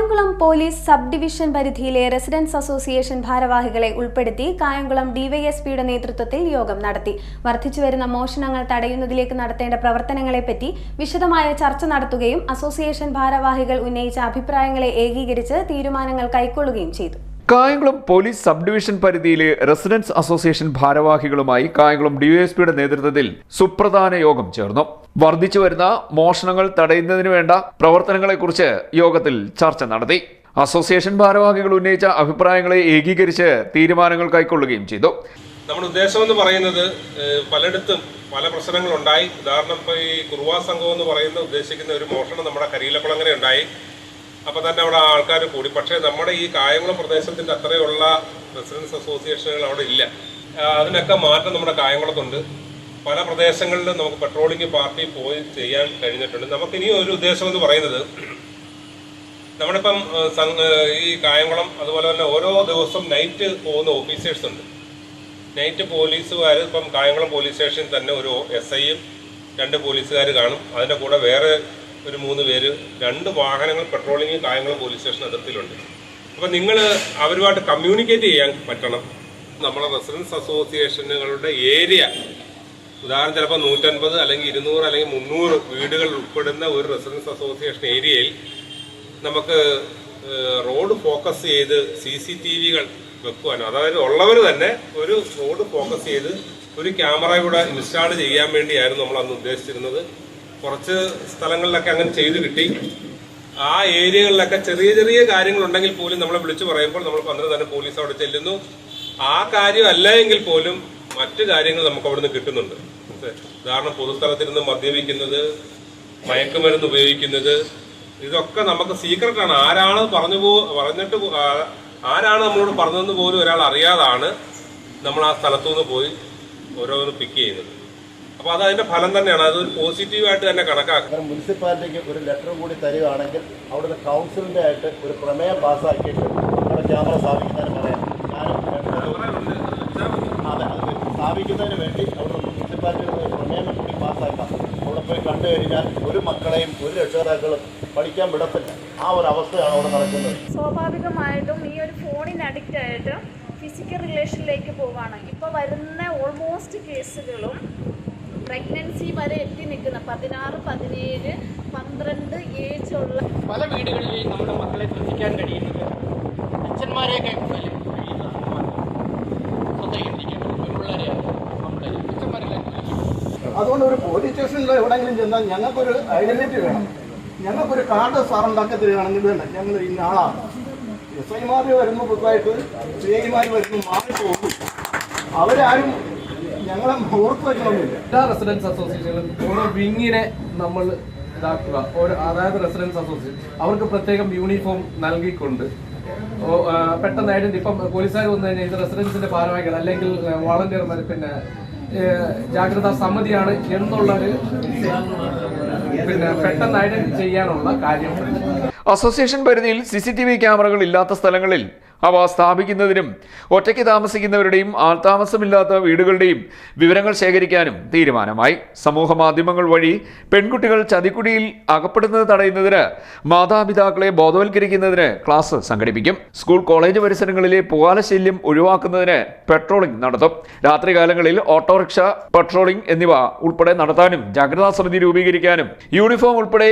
Kayamkulam police sub division പരിധിയിലെ residence association ഭാരവാഹികളെ ഉൾപ്പെടുത്തി കായംകുളം ഡിവൈഎസ്പിയുടെ നേതൃത്വത്തിൽ യോഗം നടത്തി. വർദ്ധിച്ചുവരുന്ന മോഷണങ്ങൾ തടയുന്നതിലേക്ക് നടത്തേണ്ട പ്രവർത്തനങ്ങളെപ്പറ്റി വിശദമായ ചർച്ച നടത്തുകയും അസോസിയേഷൻ ഭാരവാഹികൾ ഉന്നയിച്ച അഭിപ്രായങ്ങളെ ഏകീകരിച്ച് തീരുമാനങ്ങൾ കൈക്കൊള്ളുകയും ചെയ്തു. കായംകുളം പോലീസ് സബ് ഡിവിഷൻ പരിധിയിലെ റെസിഡൻസ് അസോസിയേഷൻ ഭാരവാഹികളുമായി കായംകുളം ഡിവൈഎസ്പിയുടെ നേതൃത്വത്തിൽ സുപ്രധാന യോഗം ചേർന്നു. വർദ്ധിച്ചു വരുന്ന മോഷണങ്ങൾ തടയുന്നതിന് വേണ്ട പ്രവർത്തനങ്ങളെക്കുറിച്ച് യോഗത്തിൽ ചർച്ച നടത്തി. അസോസിയേഷൻ ഭാരവാഹികൾ ഉന്നയിച്ച അഭിപ്രായങ്ങളെ ഏകീകരിച്ച് തീരുമാനങ്ങൾ കൈക്കൊള്ളുകയും ചെയ്തു. നമ്മുടെ ഉദ്ദേശം എന്ന് പറയുന്നത് പലയിടത്തും പല പ്രശ്നങ്ങളുണ്ടായി. ഉദാഹരണം ഇപ്പോൾ ഈ കുറുവാ സംഘം എന്ന് പറയുന്ന ഉദ്ദേശിക്കുന്ന ഒരു മോഷണം നമ്മുടെ കരിയിലക്കുളങ്ങര ഉണ്ടായി. അപ്പോൾ തന്നെ അവിടെ ആൾക്കാർ കൂടി. പക്ഷേ നമ്മുടെ ഈ കായംകുളം പ്രദേശത്തിൻ്റെ അത്രയുള്ള റെസിഡൻസ് അസോസിയേഷനുകൾ അവിടെ ഇല്ല. അതിനൊക്കെ മാറ്റം നമ്മുടെ കായംകുളത്തുണ്ട്. പല പ്രദേശങ്ങളിലും നമുക്ക് പെട്രോളിംഗ് പാർട്ടി പോയി ചെയ്യാൻ കഴിഞ്ഞിട്ടുണ്ട്. നമുക്കിനി ഒരു ഉദ്ദേശം എന്ന് പറയുന്നത്, നമ്മളിപ്പം ഈ കായംകുളം അതുപോലെ തന്നെ ഓരോ ദിവസം നൈറ്റ് പോകുന്ന ഓഫീസേഴ്സ് ഉണ്ട്. നൈറ്റ് പോലീസുകാർ ഇപ്പം കായംകുളം പോലീസ് സ്റ്റേഷനിൽ തന്നെ ഒരു SIയും 2 പോലീസുകാർ കാണും. അതിൻ്റെ കൂടെ വേറെ ഒരു 3 പേര് 2 വാഹനങ്ങൾ പെട്രോളിംഗ് കായംകുളം പോലീസ് സ്റ്റേഷൻ അതിർത്തിയിലുണ്ട്. അപ്പോൾ നിങ്ങൾ അവരുമായിട്ട് കമ്മ്യൂണിക്കേറ്റ് ചെയ്യാൻ പറ്റണം. നമ്മളെ റെസിഡൻസ് അസോസിയേഷനുകളുടെ ഏരിയ, ഉദാഹരണം ചിലപ്പോൾ 150 അല്ലെങ്കിൽ 200 അല്ലെങ്കിൽ 300 വീടുകൾ ഉൾപ്പെടുന്ന ഒരു റെസിഡൻസ് അസോസിയേഷൻ ഏരിയയിൽ നമുക്ക് റോഡ് ഫോക്കസ് ചെയ്ത് CCTVകൾ വെക്കുവാനോ, അതായത് ഉള്ളവർ തന്നെ ഒരു റോഡ് ഫോക്കസ് ചെയ്ത് ഒരു ക്യാമറ കൂടെ ഇൻസ്റ്റാൾ ചെയ്യാൻ വേണ്ടിയായിരുന്നു നമ്മൾ അന്ന് ഉദ്ദേശിച്ചിരുന്നത്. കുറച്ച് സ്ഥലങ്ങളിലൊക്കെ അങ്ങനെ ചെയ്ത് കിട്ടി. ആ ഏരിയകളിലൊക്കെ ചെറിയ ചെറിയ കാര്യങ്ങളുണ്ടെങ്കിൽ പോലും നമ്മളെ വിളിച്ചു പറയുമ്പോൾ നമ്മൾ അന്നേരം തന്നെ പോലീസ് അവിടെ ചെല്ലുന്നു. ആ കാര്യമല്ല എങ്കിൽ പോലും മറ്റു കാര്യങ്ങൾ നമുക്ക് അവിടെ നിന്ന് കിട്ടുന്നുണ്ട്. ഉദാഹരണം പൊതുസ്ഥലത്തിരുന്ന് മദ്യപിക്കുന്നത്, മയക്കുമരുന്ന് ഉപയോഗിക്കുന്നത്, ഇതൊക്കെ നമുക്ക് സീക്രട്ടാണ്. ആരാണ് ആരാണ് നമ്മളോട് പറഞ്ഞതെന്ന് പോലും ഒരാൾ അറിയാതാണ് നമ്മൾ ആ സ്ഥലത്തുനിന്ന് പോയി ഓരോന്ന് പിക്ക് ചെയ്യുന്നത്. അപ്പോൾ അത് അതിന്റെ ഫലം തന്നെയാണ്. അതൊരു പോസിറ്റീവായിട്ട് തന്നെ കണക്കാക്കുക. മുനിസിപ്പാലിറ്റിക്ക് ഒരു ലെറ്റർ കൂടി തരികയാണെങ്കിൽ അവിടുത്തെ കൗൺസിലിൻ്റെ ആയിട്ട് ഒരു പ്രമേയം പാസ്സാക്കിയിട്ട് നമ്മുടെ ക്യാമറ സ്ഥാപിക്കുന്നതിന് പറയാം. അതെ, അത് സ്ഥാപിക്കുന്നതിന് വേണ്ടി അവിടുത്തെ മുനിസിപ്പാലിറ്റിയിൽ ഒരു പ്രമേയം കൂടി പാസ്സാക്കാം. അവിടെ പോയി കണ്ടു കഴിഞ്ഞാൽ ഒരു മക്കളെയും ഒരു രക്ഷിതാക്കളും പഠിക്കാൻ വിടത്തില്ല. ആ ഒരു അവസ്ഥയാണ് അവിടെ നടക്കുന്നത്. സ്വാഭാവികമായിട്ടും ഈ ഒരു ഫോണിന് അഡിക്റ്റ് ആയിട്ട് ഫിസിക്കൽ റിലേഷനിലേക്ക് പോവുകയാണ്. ഇപ്പോൾ വരുന്ന ഓൾമോസ്റ്റ് കേസുകളും പ്രഗ്നൻസി വരെ എത്തി നിൽക്കുന്ന 16, 17, 12 ഏജുള്ള പല വീടുകളിലെയും നമ്മുടെ മക്കളെ ശ്രദ്ധിക്കാൻ കഴിയുന്നത് അച്ഛന്മാരെയൊക്കെ കൂടുതൽ അതുകൊണ്ട് ഒരു പോലീസ് സ്റ്റേഷനിൽ എവിടെയെങ്കിലും ചെന്നാൽ ഞങ്ങൾക്കൊരു ഐഡന്റിറ്റി വേണം. ഞങ്ങൾക്കൊരു കാർഡ് സാറുണ്ടാക്കി തരികയാണെങ്കിൽ വേണ്ട, ഞങ്ങൾ ഇന്ന ആളാണ്. SIമാർ വരുന്നു, പുതുതായിട്ട് CIമാർ വരുന്നു, മാറി പോകും. അവരാരും ഞങ്ങളെ ഓർത്ത് വയ്ക്കണമെന്നില്ല. എല്ലാ റെസിഡൻസ് അസോസിയേഷനും ഓരോ വിങ്ങിനെ നമ്മൾ ഇതാക്കുക. അതായത് റെസിഡൻസ് അസോസിയേഷൻ അവർക്ക് പ്രത്യേകം യൂണിഫോം നൽകിക്കൊണ്ട് പെട്ടെന്ന് ഐഡന്റി, ഇപ്പം പോലീസുകാർ വന്നു കഴിഞ്ഞാൽ ഇത് റെസിഡൻസിന്റെ ഭാരവാഹികൾ അല്ലെങ്കിൽ വോളണ്ടിയർമാർ, പിന്നെ ജാഗ്രതാ സമിതിയാണ് എന്നുള്ളൊരു പെട്ടെന്ന് ഐഡന്റി ചെയ്യാനുള്ള കാര്യം. അസോസിയേഷൻ പരിധിയിൽ CCTV ക്യാമറകൾ ഇല്ലാത്ത സ്ഥലങ്ങളിൽ അവ സ്ഥാപിക്കുന്നതിനും ഒറ്റയ്ക്ക് താമസിക്കുന്നവരുടെയും ആൾതാമസമില്ലാത്ത വീടുകളുടെയും വിവരങ്ങൾ ശേഖരിക്കാനും തീരുമാനമായി. സമൂഹ മാധ്യമങ്ങൾ വഴി പെൺകുട്ടികൾ ചതിക്കുടിയിൽ അകപ്പെടുന്നത് തടയുന്നതിന് മാതാപിതാക്കളെ ബോധവൽക്കരിക്കുന്നതിന് ക്ലാസ് സംഘടിപ്പിക്കും. സ്കൂൾ കോളേജ് പരിസരങ്ങളിലെ പുകാലശല്യം ഒഴിവാക്കുന്നതിന് പെട്രോളിംഗ് നടത്തും. രാത്രികാലങ്ങളിൽ ഓട്ടോറിക്ഷ പെട്രോളിംഗ് എന്നിവ ഉൾപ്പെടെ നടത്താനും ജാഗ്രതാ സമിതി രൂപീകരിക്കാനും യൂണിഫോം ഉൾപ്പെടെ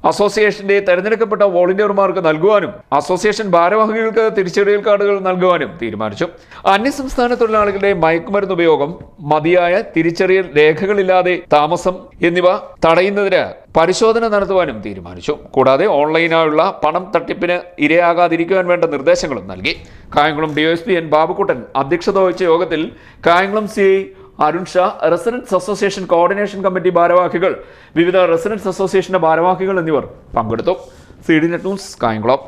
അസോസിയേഷന്റെ തെരഞ്ഞെടുക്കപ്പെട്ട വോളണ്ടിയർമാർക്ക് നൽകുവാനും അസോസിയേഷൻ ഭാരവാഹികൾക്ക് തിരിച്ചറിയൽ കാർഡുകൾ നൽകുവാനും തീരുമാനിച്ചു. അന്യസംസ്ഥാന തൊഴിലാളികളുടെ മയക്കുമരുന്ന് ഉപയോഗം, മതിയായ തിരിച്ചറിയൽ രേഖകളില്ലാതെ താമസം എന്നിവ തടയുന്നതിന് പരിശോധന നടത്തുവാനും തീരുമാനിച്ചു. കൂടാതെ ഓൺലൈനായുള്ള പണം തട്ടിപ്പിന് ഇരയാകാതിരിക്കുവാൻ വേണ്ട നിർദ്ദേശങ്ങളും നൽകി. കായംകുളം DSP N ബാബുക്കുട്ടൻ അധ്യക്ഷത വഹിച്ച യോഗത്തിൽ Kayamkulam CI Arun Shah, residence association coordination committee ഭാരവാഹികൾ, വിവിധ റെസിഡൻസ് അസോസിയേഷന്റെ ഭാരവാഹികൾ എന്നിവർ പങ്കെടുത്തു. CDNet news, Kayamkulam.